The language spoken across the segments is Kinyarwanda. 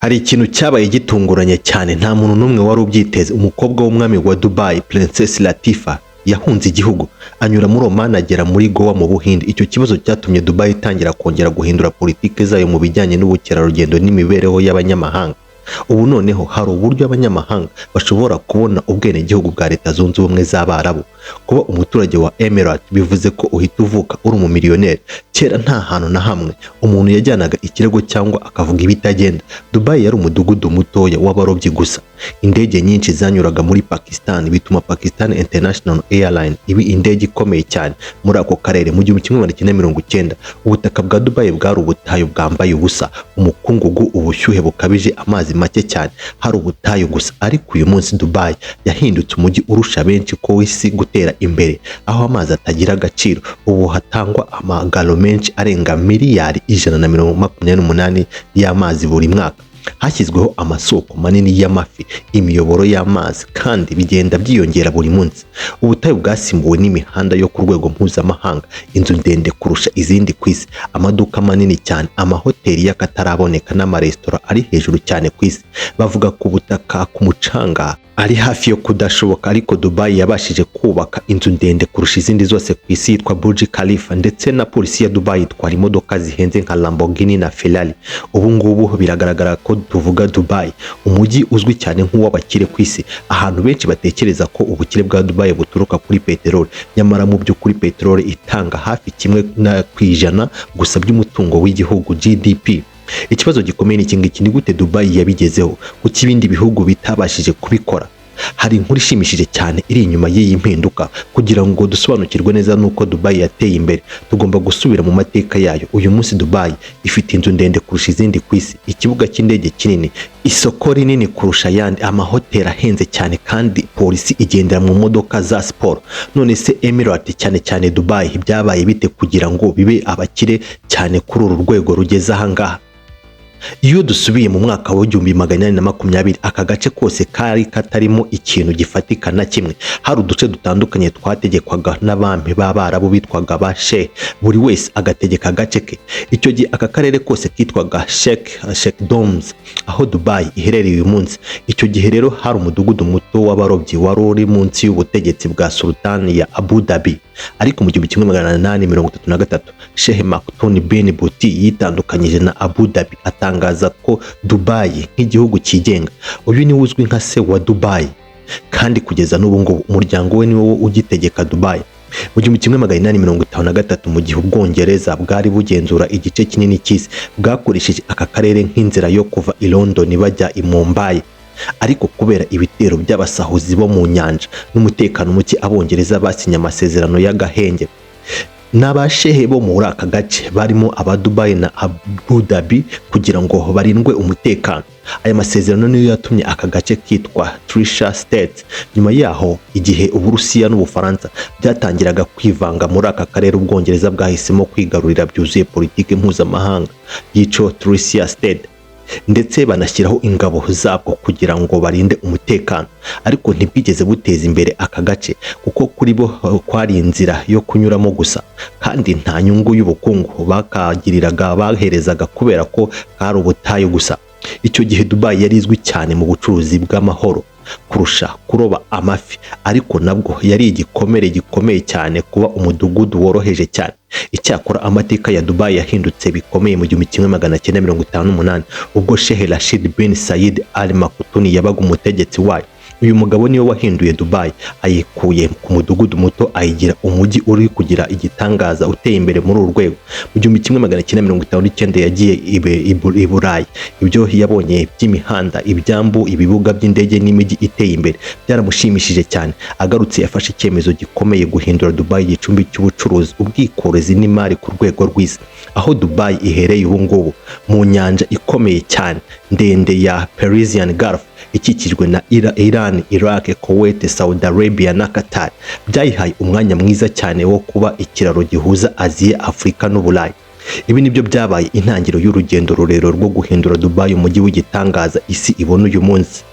Hari ikintu cyabaye gitunguranye cyane, nta muntu n'umwe wari ubyiteze. Umukobwa w'umwami wa Dubai, Princess Latifa, yahunze igihugu anyura muri Oman agera muri Goa mu Buhinde. Icyo kibazo cyatumye Dubai itangira kongera guhindura politiki zayo mu bijyanye n'ubukerarugendo n'imibereho y'abanyamahanga. Ubu noneho hari uburyo abanyamahanga bashobora kubona ubwenegihugu bwa Leta Zunze Ubumwe z'Abarabu. Kuba umuturage wa Emirate bivuze ko uhita uvuka uri umumiliyoneri. Kera nta hantu na hamwe umuntu yajyanaga ikirego cyangwa akavuga ibitagenda. Dubai yari umudugudu mutoya w'abarobyi gusa. Indege nyinshi zanyuraga muri Pakistan bituma Pakistan International Airline ibi indege ikomeye cyane muri ako karere. Mu 1990 ubutaka bwa Dubai bwari ubutayu bwambaye ubusa, umukungugu, ubushyuhe bukabije, amazi make cyane, hari ubutayu gusa. Ariko uyu munsi Dubai yahindutse umujyi urusha benshi ko isi gutera imbere, aho amazi atagira agaciro. Ubu hatangwa amagalo menshi arenga miliyari 128 y'amazi buri mwaka. Hashyizweho amasoko manini y'amafi, imiyoboro y'amazi, kandi bigenda byiyongera buri munsi. Ubutayu bwasimbuwe n'imihanda yo ku rwego mpuzamahanga, inzu ndende kurusha izindi ku isi, amaduka manini cyane, amahoteli y'akataraboneka n'amaresitora ari hejuru cyane ku isi. Bavuga ku butaka ku mucanga ari hafi yo kudashoboka, ariko Dubai yabashije kubaka inzu ndende kurusha izindi zose ku isi yitwa Burj Khalifa, ndetse na polisi ya Dubai itwara imodoka zihenze nka Lamborghini na Ferrari. Ubu ngubu biragaragara ko tuvuga Dubai, umujyi uzwi cyane nk'uw'abakire ku isi. Ahantu benshi batekereza ko ubukire bwa Dubai buturuka kuri peteroli, nyamara mu by'ukuri peteroli itanga hafi 1% gusa by'umutungo w'igihugu GDP. Ikibazo gikomeye n'iki ngiki: ni gute Dubai yabigezeho kuko ibindi bihugu bitabashije kubikora? Hari inkuru ishimishije cyane iri inyuma y'iyi mpinduka. Kugira ngo dusobanukirwe neza nuko Dubai yateye imbere, tugomba gusubira mu mateka yayo. Uyu munsi Dubai ifite inzu ndende kurusha izindi ku isi, ikibuga cy'indege kinini, isoko rinini kurusha ayandi, amahoteli ahenze cyane, kandi polisi igendera mu modoka za siporo. None se Emirate, cyane cyane Dubai, byabaye bite kugira ngo bibe abakire cyane kuri uru rwego rugeze aha ngaha? Iyo dusubiye mu mwaka wa 1820, aka gace kose kari katarimo ikintu gifatika na kimwe. Hari uduce dutandukanye twategekwaga n'abami b'Abarabu bitwaga ba Sheikh, buri wese agategeka agace ke. Icyo gihe aka karere kose kitwaga Sheikh-Doms, aho Dubai iherereye uyu munsi. Icyo gihe rero hari umudugudu muto w'abarobyi wari uri munsi y'ubutegetsi bwa Sultani ya Abu Dhabi. Ariko mu 1833 Sheikh Maktoum bin Buti yitandukanyije na Abu Dhabi, atangaza ko Dubai nk'igihugu cyigenga. Uyu ni uzwi nka se wa Dubai, kandi kugeza n'ubu ngubu umuryango we ni wo ugitegeka Dubai. Mu 1853 mu gihe Ubwongereza bwari bugenzura igice kinini cy'isi, bwakoresheje aka karere nk'inzira yo kuva i London bajya i Mumbai. Ariko kubera ibitero by'abasahuzi bo mu nyanja n'umutekano muke, Abongereza basinye amasezerano y'agahenge n'abashehe bo muri aka gace, barimo aba Dubai na Abu Dhabi, kugira ngo barindwe umutekano. Aya masezerano niyo yatumye aka gace kitwa Trisha State. Nyuma yaho, igihe Uburusiya n'Ubufaransa byatangiraga kwivanga muri aka karere, Ubwongereza bwahisemo kwigarurira byuzuye politiki mpuzamahanga y'icyo Trisha State, ndetse banashyiraho ingabo zabwo kugira ngo barinde umutekano. Ariko ntibigeze buteza imbere aka gace, kuko kuri bo kwari inzira yo kunyuramo gusa, kandi nta nyungu y'ubukungu bakagiriraga baherezaga kubera ko kari ubutayu gusa. Icyo gihe Dubai yari izwi cyane mu bucuruzi bw'amahoro kurusha kuroba amafi, ariko nabwo yari igikomere gikomeye cyane kuba umudugudu woroheje cyane. Icyakora amateka ya Dubai yahindutse bikomeye mu 1958 ubwo Sheikh Rashid bin Said Al Maktoum yabaga umutegetsi wayo. Uyu mugabo niwe wahinduye Dubai, ayikuye ku mudugudu muto ayigira umujyi uri kugira igitangaza uteye imbere muri uru rwego. Mu 1959 yagiye i Burayi. Ibyo yabonye by'imihanda, ibyambu, ibibuga by'indege n'imijyi iteye imbere byaramushimishije cyane. Agarutse yafashe icyemezo gikomeye guhindura Dubai igicumbi cy'ubucuruzi, ubwikorezi n'imari ku rwego rw'isi. Aho Dubai ihereye ubu ngubu, mu nyanja ikomeye cyane ndende ya Persian Gulf, ikikijwe na Iran, Iraq, Kuwait, Saudi Arabia na Qatar, byayihaye umwanya mwiza cyane wo kuba ikiraro gihuza Aziya, Afurika n'Uburayi. Ibi nibyo byabaye intangiriro y'urugendo rurerure rwo guhindura Dubai umujyi w'igitangaza isi ibona uyu munsi.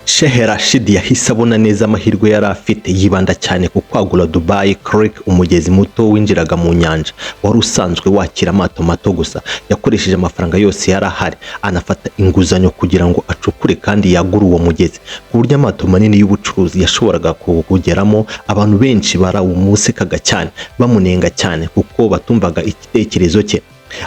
Sheikh Rashid yahise abona neza amahirwe yari afite, yibanda cyane ku kwagura Dubai Creek, umugezi muto winjiraga mu nyanja wari usanzwe wakira amato mato gusa. Yakoresheje amafaranga yose yari ahari, anafata inguzanyo kugira ngo acukure kandi yagure uwo mugezi, ku buryo amato manini y'ubucuruzi yashoboraga kugeramo. Abantu benshi barawumusekaga cyane, bamunenga cyane kuko batumvaga igitekerezo cye.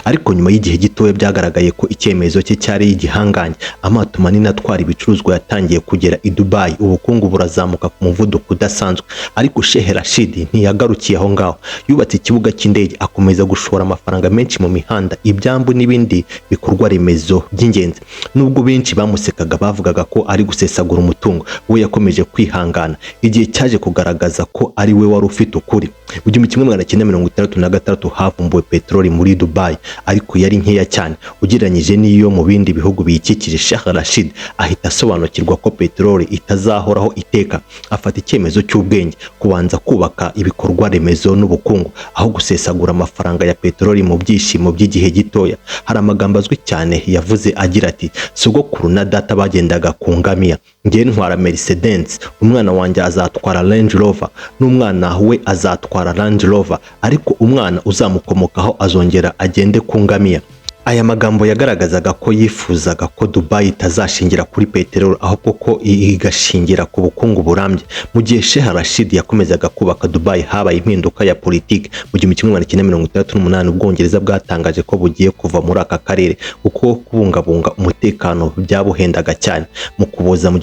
Ariko nyuma y'igihe gitoya byagaragaye ko icyemezo cye cyari igihangange. Amato manini atwara ibicuruzwa yatangiye kugera i Dubai, ubukungu burazamuka ku muvuduko udasanzwe. Ariko Sheikh Rashid ntiyagarukiye aho ngaho, yubatse ikibuga cy'indege, akomeza gushora amafaranga menshi mu mihanda, ibyambu n'ibindi bikorwa remezo by'ingenzi. Nubwo benshi bamusekaga bavugaga ko ari gusesagura umutungo, we yakomeje kwihangana. Igihe cyaje kugaragaza ko ari we wari ufite ukuri. Mu 1966 havumbuwe peteroli muri Dubai, ariko yari nkeya cyane ugereranyije n'iyo mu bindi bihugu biyikikije. Sheikh Rashid ahita asobanukirwa ko peteroli itazahoraho iteka. Afata icyemezo cy'ubwenge, kubanza kubaka ibikorwa remezo n'ubukungu aho gusesagura amafaranga ya peteroli mu byishimo by'igihe gitoya. Hari amagambo azwi cyane yavuze agira ati, sogokuru na data bagendaga ku ngamiya, ngiye ntwara Mercedes, umwana wanjye azatwara Range Rover, n'umwana we azatwara Range Rover, ariko umwana uzamukomokaho azongera agende ku ngamiya. Aya magambo yagaragazaga ko yifuzaga ko Dubai itazashingira kuri peteroli, ahubwo ko igashingira ku bukungu burambye. Mu gihe Sheikh Rashid yakomezaga kubaka Dubai, habaye impinduka ya politiki. Mu 1968 Ubwongereza bwatangaje ko bugiye kuva muri aka karere kuko kubungabunga umutekano byabuhendaga cyane. Mu Kuboza mu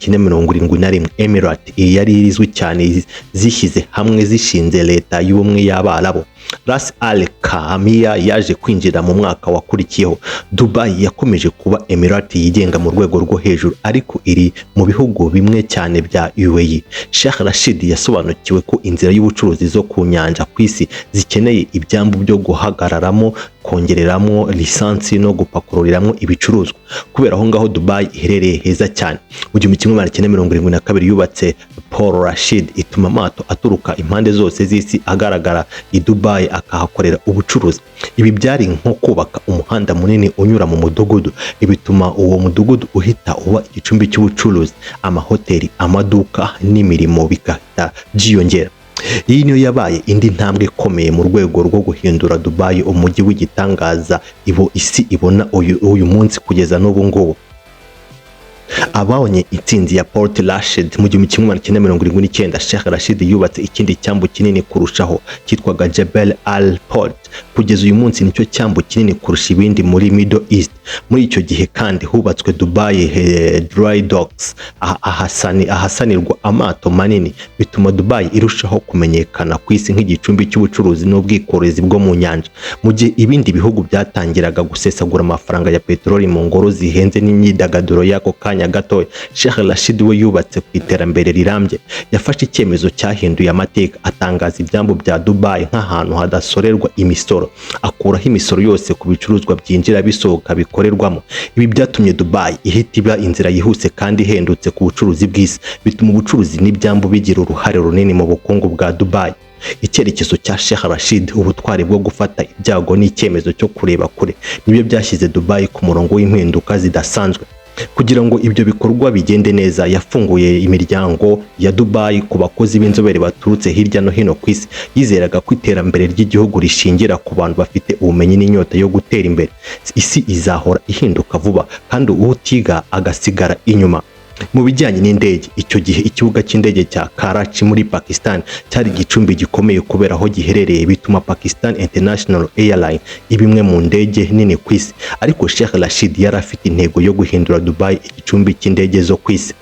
1971 Emirates yari izwi cyane zishyize hamwe zishinze leta y'ubumwe y'Abarabu. Ras Al Khaimah yaje kwinjira mu mwaka wakurikiyeho. Dubai yakomeje kuba Emirate yigenga mu rwego rwo hejuru, ariko iri mu bihugu bimwe cyane bya UAE. Sheikh Rashid yasobanukiwe ko inzira y'ubucuruzi zo ku nyanja ku isi zikeneye ibyambu byo guhagararamo, kongereramo lisansi no gupakururiramo ibicuruzwa. Kubera aho ngaho Dubai iherereye heza cyane. Mu 1972 yubatse Paul Rashid, ituma amato aturuka impande zose z'isi agaragara i Dubai akahakorera ubucuruzi. Ibi byari nko kubaka umuhanda munini unyura mu mudugudu, ibituma uwo mudugudu uhita uba igicumbi cy'ubucuruzi, amahoteli, amaduka n'imirimo bigahita byiyongera. Iyi niyo yabaye indi ntambwe ikomeye mu rwego rwo guhindura Dubai umujyi w'igitangaza isi ibona uyu munsi kugeza n'ubu ngubu. Ababonye intsinzi ya Port Rashid mu 1979, Sheikh Rashid yubatse ikindi cyambu kinini kurushaho cyitwaga Jebel Al Port. Kugeza uyu munsi nicyo cyambu kinini kurusha ibindi muri Middle East. Muri icyo gihe kandi hubatswe Dubai Dry Docks, ahasanirwa amato manini, bituma Dubai irushaho kumenyekana ku isi nk'igicumbi cy'ubucuruzi n'ubwikorezi bwo mu nyanja. Mu gihe ibindi bihugu byatangiraga gusesagura amafaranga ya peteroli mu ngoro zihenze n'imyidagaduro y'ako kanya gatoya, Sheikh Rashid we yubatse ku iterambere rirambye. Yafashe icyemezo cyahinduye amateka, atangaza ibyambu bya Dubai nk'ahantu hadasorerwa imisoro, akuraho imisoro yose ku bicuruzwa byinjira bisohoka bikorerwamo. Ibi byatumye Dubai ihita iba inzira yihuse kandi ihendutse ku bucuruzi bw'isi, bituma ubucuruzi n'ibyambu bigira uruhare runini mu bukungu bwa Dubai. Icyerekezo cya Sheikh Rashid, ubutwari bwo gufata ibyago n'icyemezo cyo kureba kure, nibyo byashyize Dubai ku murongo w'impinduka zidasanzwe. Kugira ngo ibyo bikorwa bigende neza, yafunguye imiryango ya Dubai ku bakozi b'inzobere baturutse hirya no hino ku isi. Yizeraga ko iterambere ry'igihugu rishingira ku bantu bafite ubumenyi n'inyota yo gutera imbere. Isi izahora ihinduka vuba kandi utiga agasigara inyuma. Mu bijyanye n'indege, icyo gihe ikibuga cy'indege cya Karachi muri Pakistan cyari igicumbi gikomeye kubera aho giherereye, bituma Pakistan International Airlines ibimwe mu ndege nini ku isi. Ariko Sheikh Rashid yari afite intego yo guhindura Dubai igicumbi cy'indege zo ku isi.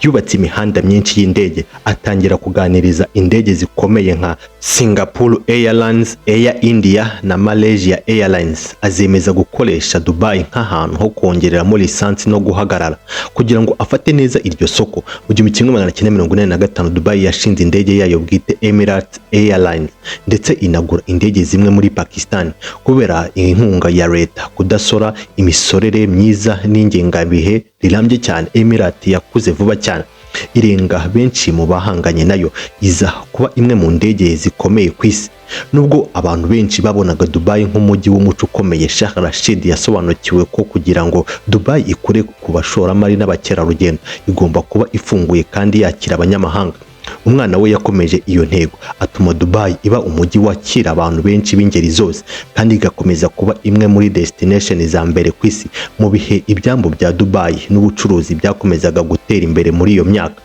Yubatse imihanda myinshi y'indege, atangira kuganiriza indege zikomeye nka Singapore Airlines, Air India na Malaysia Airlines. Azemeza gukoresha Dubai nk'ahantu ho kongereramo lisansi no guhagarara kugira ngo afate neza iryo soko. Mu 1985 Dubai yashinze indege yayo bwite Emirates Airlines, ndetse inagura indege zimwe muri Pakistan. Kubera inkunga ya leta, kudasora, imisorere myiza n'ingengabihe rirambye cyane, Emirates yakuze vuba cyane. irenga benshi mu bahanganye nayo, iza kuba imwe mu ndege zikomeye ku isi. Nubwo abantu benshi babonaga Dubai nk'umujyi w'umuco ukomeye, Sheikh Rashid yasobanukiwe ko kugira ngo Dubai ikure ku bashoramari n'abakerarugendo igomba kuba ifunguye kandi yakira abanyamahanga. Umwana we yakomeje iyo ntego, atuma Dubai iba umujyi wakira abantu benshi b'ingeri zose kandi igakomeza kuba imwe muri destination za mbere ku isi mu bihe ibyambu bya Dubai n'ubucuruzi byakomezaga gutera imbere muri iyo myaka.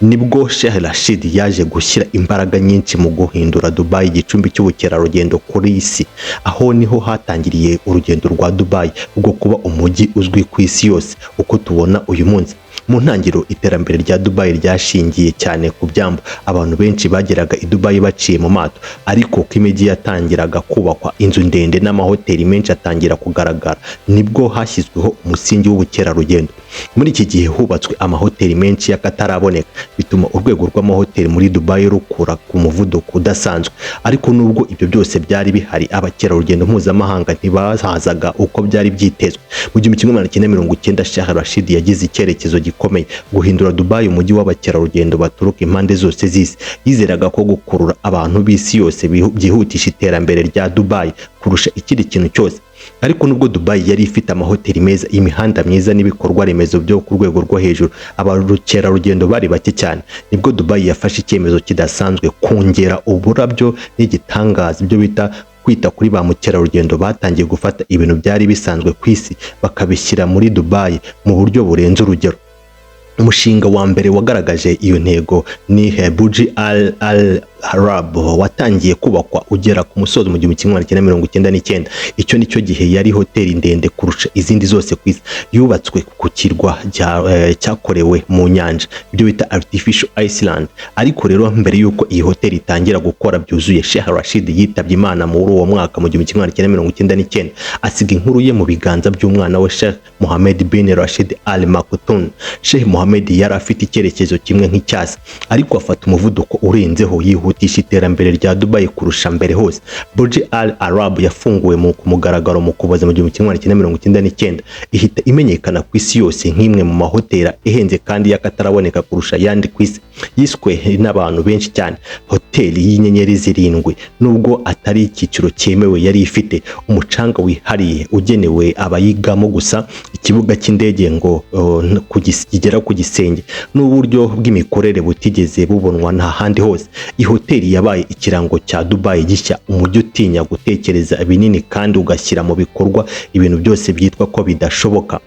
Nibwo Sheikh Rashid yaje gushyira imbaraga nyinshi mu guhindura Dubai igicumbi cy'ubukerarugendo kuri isi. Aho niho hatangiriye urugendo rwa Dubai rwo kuba umujyi uzwi ku isi yose uko tubona uyu munsi. Mu ntangiriro iterambere rya Dubai ryashingiye cyane ku byambu. Abantu benshi bageraga i Dubai baciye mu mato, ariko ko imijyi yatangiraga kubakwa, inzu ndende n'amahoteli menshi atangira kugaragara, nibwo hashyizweho umusingi w'ubukerarugendo. Muri iki gihe hubatswe amahoteli menshi y'akataraboneka, bituma urwego rw'amahoteli muri Dubai rukura ku muvuduko udasanzwe. Ariko nubwo ibyo byose byari bihari, abakerarugendo mpuzamahanga ntibahazaga uko byari byitezwe. Mu 1990 Sheikh Rashid yagize icyerekezo gikomeye, guhindura Dubai umujyi w'abakerarugendo baturuka impande zose z'isi. Yizeraga ko gukurura abantu b'isi yose byihutisha iterambere rya Dubai kurusha ikindi kintu cyose. Ariko nubwo Dubai yari ifite amahoteli meza, imihanda myiza n'ibikorwa remezo byo ku rwego rwo hejuru, abakerarugendo bari bake cyane. Nibwo Dubai yafashe icyemezo kidasanzwe, kongera uburabyo n'igitangaza, ibyo bita kwita kuri ba mukerarugendo. Batangiye gufata ibintu byari bisanzwe ku isi bakabishyira muri Dubai mu buryo burenze urugero. Umushinga wa mbere wagaragaje iyo ntego ni Burj Al Arab, watangiye kubakwa ugera ku musozi mu 1999. Icyo nicyo gihe yari hoteli ndende kurusha izindi zose ku isi, yubatswe ku kirwa cyakorewe mu nyanja, ibyo bita artificial island. Ariko rero mbere yuko iyi hoteli itangira gukora byuzuye, Sheikh Rashid yitabye Imana muri uwo mwaka mu 1999, asiga inkuru ye mu biganza by'umwana we Sheikh Mohammed bin Rashid Al Maktoum. Sheikh Mohammed yari afite icyerekezo kimwe nk'icyasi, ariko afata umuvuduko urenzeho, yihutisha iterambere rya Dubai kurusha mbere hose. Burj Al Arab yafunguwe ku mugaragaro mu Ukuboza mu 1999, ihita imenyekana ku isi yose nk'imwe mu mahoteli ihenze kandi y'akataraboneka kurusha yandi ku isi. Yiswe n'abantu benshi cyane hoteli y'inyenyeri zirindwi, nubwo atari icyiciro cyemewe. Yari ifite umucanga wihariye ugenewe abayigamo gusa, ikibuga cy'indege ngo kigera ku gisenge, n'uburyo bw'imikorere butigeze bubonwa nta handi hose. Iyi hoteli yabaye ikirango cya Dubai gishya, umujyi utinya gutekereza binini kandi ugashyira mu bikorwa ibintu byose byitwa ko bidashoboka.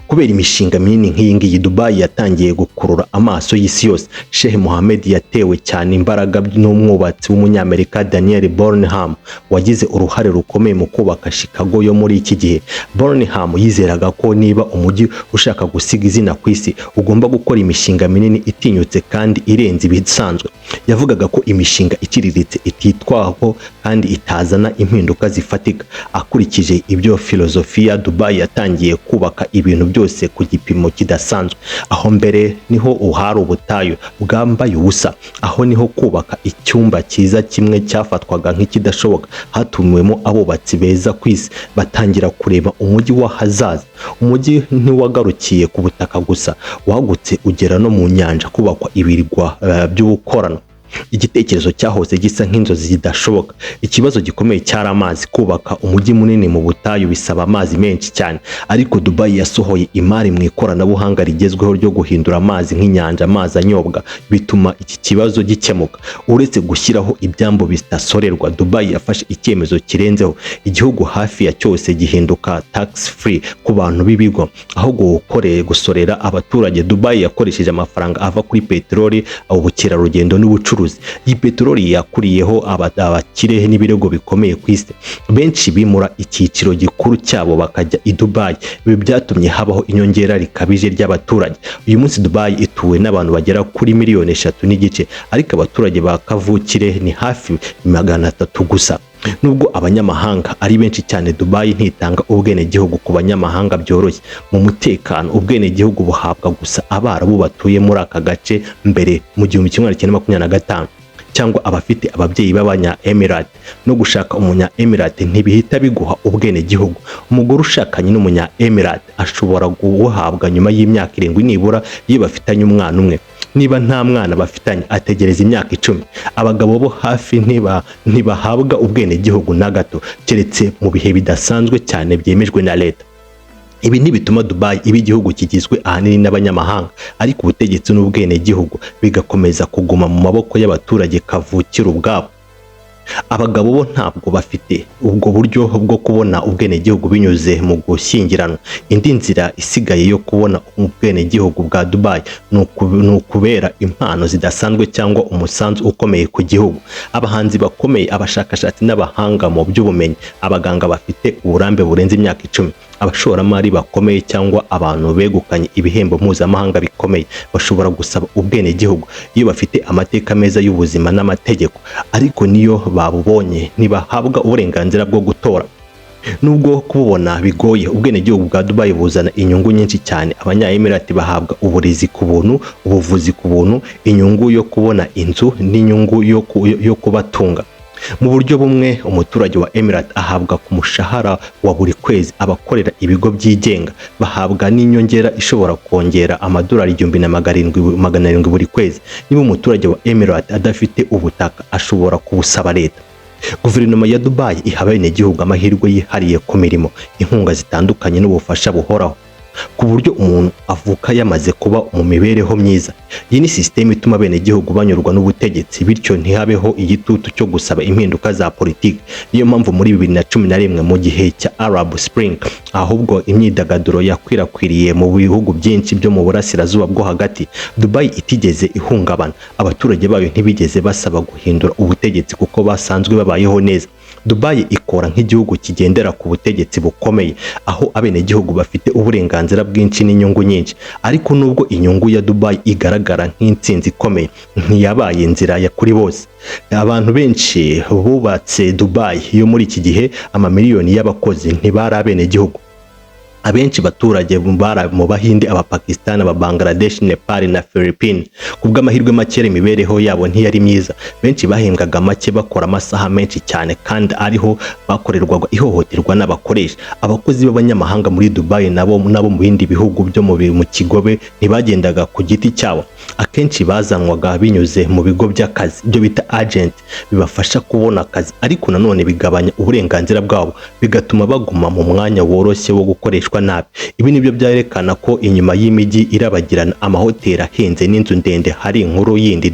Kubera imishinga minini nk'iyi ngiyi, Dubai yatangiye gukurura amaso y'isi yose. Sheikh Mohammed yatewe cyane imbaraga n'umwubatsi w'umunyamerika Daniel Burnham, wagize uruhare rukomeye mu kubaka Chicago yo muri iki gihe. Burnham yizeraga ko niba umujyi ushaka gusiga izina ku isi, ugomba gukora imishinga minini itinyutse kandi irenze ibisanzwe. Yavugaga ko imishinga iciriritse ititwaho kandi itazana impinduka zifatika. Akurikije ibyo filozofiya, Dubai yatangiye kubaka ibintu byose ku gipimo kidasanzwe. Aho mbere niho uhari ubutayu bwambaye ubusa, aho niho kubaka icyumba cyiza kimwe cyafatwaga nk'ikidashoboka. Hatumiwemo abubatsi beza ku isi, batangira kureba umujyi w'ahazaza. Umujyi ntiwagarukiye ku butaka gusa, wagutse ugera no mu nyanja, kubakwa ibirwa by'ubukorano. Igitekerezo cyahoze gisa nk'inzozi zidashoboka. Ikibazo gikomeye cyari amazi. Kubaka umujyi munini mu butayu bisaba amazi menshi cyane, ariko Dubai yasohoye imari mu ikoranabuhanga rigezweho ryo guhindura amazi nk'inyanja amazi anyobwa, bituma iki kibazo gikemuka. Uretse gushyiraho ibyambo bidasorerwa, Dubai yafashe icyemezo kirenzeho. Igihugu hafi ya cyose gihinduka tax free ku bantu b'ibigo, aho gusorera abaturage. Dubai yakoresheje amafaranga ava kuri peteroli, ubukerarugendo n'ubucuruzi. Iyi peteroli yakuriyeho abakire n'ibirego bikomeye ku isi. Benshi bimura icyiciro gikuru cyabo bakajya i Dubai. Ibi byatumye habaho inyongera rikabije ry'abaturage. Uyu munsi Dubai ituwe n'abantu bagera kuri 3.5 miliyoni, ariko abaturage ba kavukire ni hafi 300 gusa. Nubwo abanyamahanga ari benshi cyane, Dubai ntitanga ubwenegihugu ku banyamahanga byoroshye. Mu mutekano, ubwenegihugu buhabwa gusa Abarabu batuye muri aka gace mbere mu 1925. cyangwa abafite ababyeyi b'abanya Emirate. No gushaka umunya Emirate ntibihita biguha ubwene gihugu. Umugore ushakanye n'umunya Emirate ashobora guhabwa nyuma y'imyaka 7 nibura iyo bafitanye umwana umwe. Niba nta mwana bafitanye ategereza imyaka 10. Abagabo bo hafi ntibahabwa ubwene gihugu na gato keretse mu bihe bidasanzwe cyane byemejwe na leta. Ibi ntibituma Dubai iba igihugu kigizwe ahanini n'abanyamahanga, ariko ubutegetsi n'ubwene gihugu bigakomeza kuguma mu maboko y'abaturage kavukira ubwabo. Abagabo bo ntabwo bafite ubwo buryo bwo kubona ubwene gihugu binyuze mu gushyingiranwa. Indi nzira isigaye yo kubona ubwene gihugu bwa Dubai ni ukubera impano zidasanzwe cyangwa umusanzu ukomeye ku gihugu. Abahanzi bakomeye, abashakashatsi n'abahanga mu by'ubumenyi, abaganga bafite uburambe burenze imyaka 10, abashoramari bakomeye cyangwa abantu begukanye ibihembo mpuzamahanga bikomeye bashobora gusaba ubwene gihugu iyo bafite amateka meza y'ubuzima n'amategeko, ariko niyo babubonye ntibahabwa uburenganzira bwo gutora. Nubwo kububona bigoye, ubwene gihugu bwa Dubai buzana inyungu nyinshi cyane. Abanya Emirate bahabwa uburezi ku buntu, ubuvuzi ku buntu, inyungu yo kubona inzu n'inyungu yo kubatunga. Mu buryo bumwe, umuturage wa Emirate ahabwa ku mushahara wa buri kwezi. Abakorera ibigo byigenga bahabwa n'inyongera ishobora kongera amadolari 1,700 buri kwezi. Niba umuturage wa Emirate adafite ubutaka, ashobora kubusaba leta. Guverinoma ya Dubai iha abenegihugu amahirwe yihariye ku mirimo, inkunga zitandukanye n'ubufasha buhoraho, ku buryo umuntu avuka yamaze kuba mu mibereho myiza. Iyi ni system ituma abenegihugu banyurwa n'ubutegetsi, bityo ntihabeho igitutu cyo gusaba impinduka za politiki. Niyo mpamvu muri 2011 mu gihe cya Arab Spring, ahubwo imyidagaduro yakwirakwiriye mu bihugu byinshi byo mu burasirazuba bwo hagati, Dubai itigeze ihungabana. Abaturage bayo ntibigeze basaba guhindura ubutegetsi kuko basanzwe babayeho neza. Dubai ikora nk'igihugu kigendera ku butegetsi bukomeye, aho abenegihugu bafite uburenganzira bwinshi n'inyungu nyinshi. Ariko nubwo inyungu ya Dubai igaragara nk'intsinzi ikomeye, ntiyabaye inzira ya kuri bose. Abantu benshi bubatse Dubai yo muri iki gihe, amamiliyoni y'abakozi ntibari abenegihugu. Abenshi baturage mu Bahinde, Abapakistani, Ababangladesh, Nepal na Philippines. Kubw'amahirwe make imibereho yabo ntiyari myiza. Benshi bahembwaga make, bakora amasaha menshi cyane, kandi ariho bakorerwaga ihohoterwa n'abakoresha. Abakozi b'abanyamahanga muri Dubai nabo mu bindi bihugu byo mu kigobe ntibagendaga ku giti cyabo. Akenshi bazanwaga binyuze mu bigo by'akazi, ibyo bita agent, bibafasha kubona akazi, ariko nanone bigabanya uburenganzira bwabo, bigatuma baguma mu mwanya woroshye wo gukoreshwa nabi. Ibi nibyo byerekana ko inyuma y'imijyi irabagirana, amahoteli ahenze n'inzu ndende, hari inkuru yindi.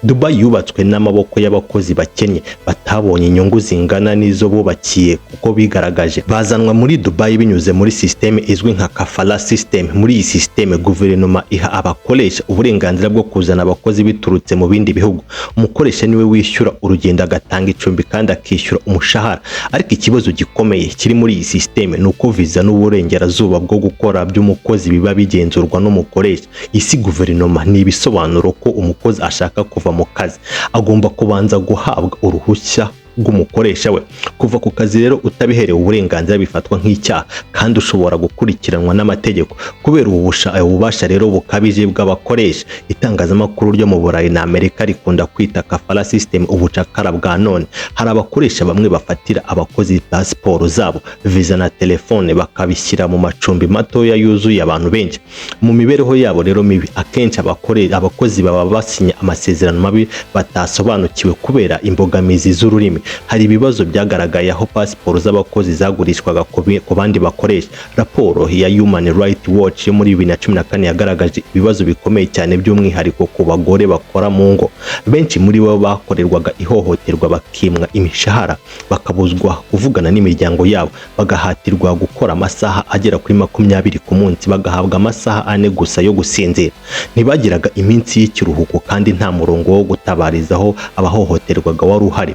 Dubai yubatswe n'amaboko y'abakozi bakennye batabonye inyungu zingana n'izo bubakiye, kuko bigaragaje. Bazanwa muri Dubai binyuze muri system izwi nka kafala system. Muri iyi system, guverinoma iha abakoresha uburenganzira bwo kuzana abakozi biturutse mu bindi bihugu. Umukoresha niwe wishyura urugendo, agatanga icumbi kandi akishyura umushahara. Ariko ikibazo gikomeye kiri muri iyi system ni uko visa n'uburengerazuba bwo gukora by'umukozi biba bigenzurwa n'umukoresha. Isi guverinoma ni ibisobanuro ko umukozi ashaka kuva mu kazi, agomba kubanza guhabwa uruhushya rw'umukoresha we. Kuva ku kazi rero utabiherewe uburenganzira bifatwa nk'icyaha, kandi ushobora gukurikiranwa n'amategeko. Kubera ububasha rero bukabije bw'abakoresha, itangazamakuru ryo mu Burayi na Amerika rikunda kwita kafala system ubucakara bwa none. Hari abakoresha bamwe bafatira abakozi pasiporo zabo, visa na telefone, bakabishyira mu macumbi matoya yuzuye abantu benshi. Mu mibereho yabo rero mibi, akenshi abakozi baba basinya amasezerano mabi batasobanukiwe kubera imbogamizi z'ururimi. Hari ibibazo byagaragaye aho pasiporo z'abakozi zagurishwaga ku bandi bakoresha. Raporo ya Human Rights Watch yo muri 2014 yagaragaje ibibazo bikomeye cyane, by'umwihariko ku bagore bakora mu ngo. Benshi muri bo bakorerwaga ihohoterwa, bakimwa imishahara, bakabuzwa kuvugana n'imiryango yabo, bagahatirwa gukora amasaha agera kuri 20 ku munsi, bagahabwa amasaha 4 gusa yo gusinzira. Ntibagiraga iminsi y'ikiruhuko, kandi nta murongo wo gutabarizaho abahohoterwaga wari uhari.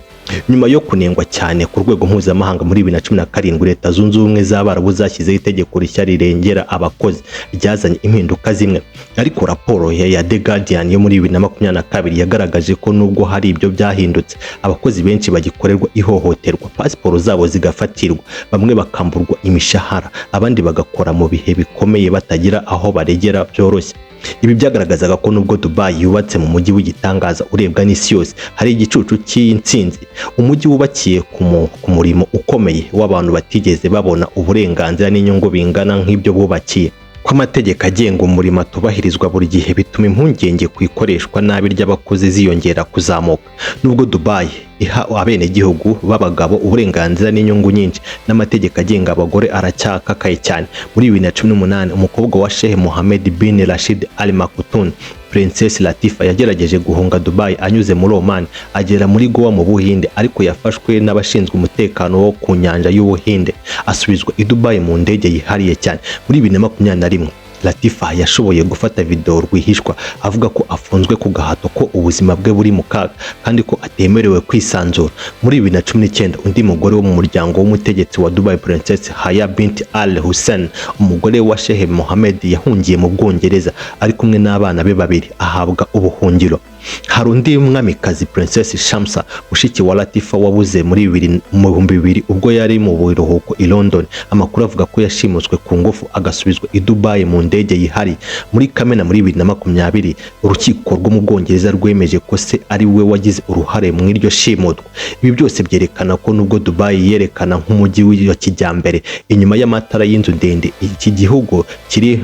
Nyuma yo kunengwa cyane ku rwego mpuzamahanga muri 2017, Leta Zunze Ubumwe z'Abarabu zashyizeho itegeko rishya rirengera abakozi ryazanye impinduka zimwe, ariko raporo ya The Guardian yo muri 2022 yagaragaje ko nubwo hari ibyo byahindutse, abakozi benshi bagikorerwa ihohoterwa, pasiporo zabo zigafatirwa, bamwe bakamburwa imishahara, abandi bagakora mu bihe bikomeye batagira aho baregera byoroshye. Ibi byagaragazaga ko nubwo Dubai yubatse mu mujyi w'igitangaza urebwa n'isi yose, hari igicucu cy'intsinzi. Umujyi wubakiye ku murimo ukomeye w'abantu batigeze babona uburenganzira n'inyungu bingana nk'ibyo bubakiye. Ko amategeko agenga umurimo atubahirizwa buri gihe bituma impungenge ku ikoreshwa nabi ry'abakozi ziyongera kuzamuka. Nubwo Dubai iha abenegihugu b'abagabo uburenganzira n'inyungu nyinshi, n'amategeko agenga abagore aracyakakaye cyane. Muri 2018, umukobwa wa Sheikh Mohammed bin Rashid Al Maktoum, Princess Latifa, yagerageje guhunga Dubai anyuze muri Oman agera muri Goa mu Buhinde, ariko yafashwe n'abashinzwe umutekano wo ku nyanja y'Ubuhinde asubizwa i Dubai mu ndege yihariye cyane. Muri 2021, Latifa yashoboye gufata video rwihishwa avuga ko afunzwe ku gahato, ko ubuzima bwe buri mu kaga kandi ko atemerewe kwisanzura. Muri 2019, undi mugore wo mu muryango w'umutegetsi wa Dubai, Princess Haya bint Al Hussein, umugore wa Sheikh Mohammed, yahungiye mu Bwongereza ari kumwe n'abana be babiri ahabwa ubuhungiro. Hari undi mwamikazi, Princess Shamsa, mushiki wa Latifa, wabuze muri 2000 ubwo yari mu biruhuko i London. Amakuru avuga ko yashimuswe ku ngufu agasubizwa i Dubai mu ndege yihari. Muri Kamena muri 2020, urukiko rwo mu Bwongereza rwemeje ko se ari we wagize uruhare mu iryo shimutwa. Ibi byose byerekana ko nubwo Dubai yerekana nk'umujyi wa kijyambere, inyuma y'amatara y'inzu ndende, iki gihugu kiri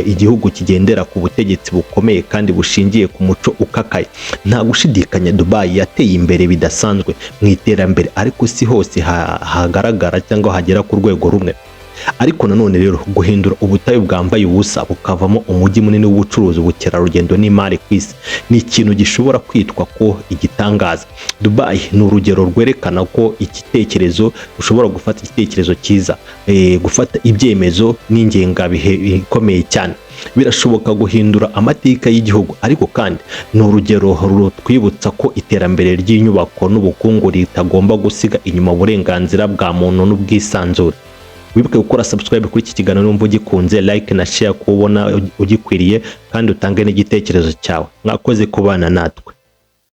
igihugu kigendera ku butegetsi bukomeye kandi bushingiye ku muco ukakaye. Nta gushidikanya Dubai yateye imbere bidasanzwe mu iterambere, ariko si hose hagaragara cyangwa hagera ku rwego rumwe. Ariko nanone rero, guhindura ubutayu bwambaye ubusa bukavamo umujyi munini w'ubucuruzi, ubukerarugendo n'imari ku isi ni ikintu gishobora kwitwa ko igitangaza. Dubai ni urugero rwerekana ko igitekerezo ushobora gufata igitekerezo cyiza, gufata ibyemezo n'ingengabihe ikomeye cyane. Birashoboka guhindura amateka y'igihugu, ariko kandi ni urugero rutwibutsa ko iterambere ry'inyubako n'ubukungu ritagomba gusiga inyuma uburenganzira bwa muntu n'ubwisanzure. Wibuke gukora subscribe kuri iki kiganiro numva ugikunze, like na share kubona ugikwiriye, kandi utange n'igitekerezo cyawe. Mwakoze kubana natwe.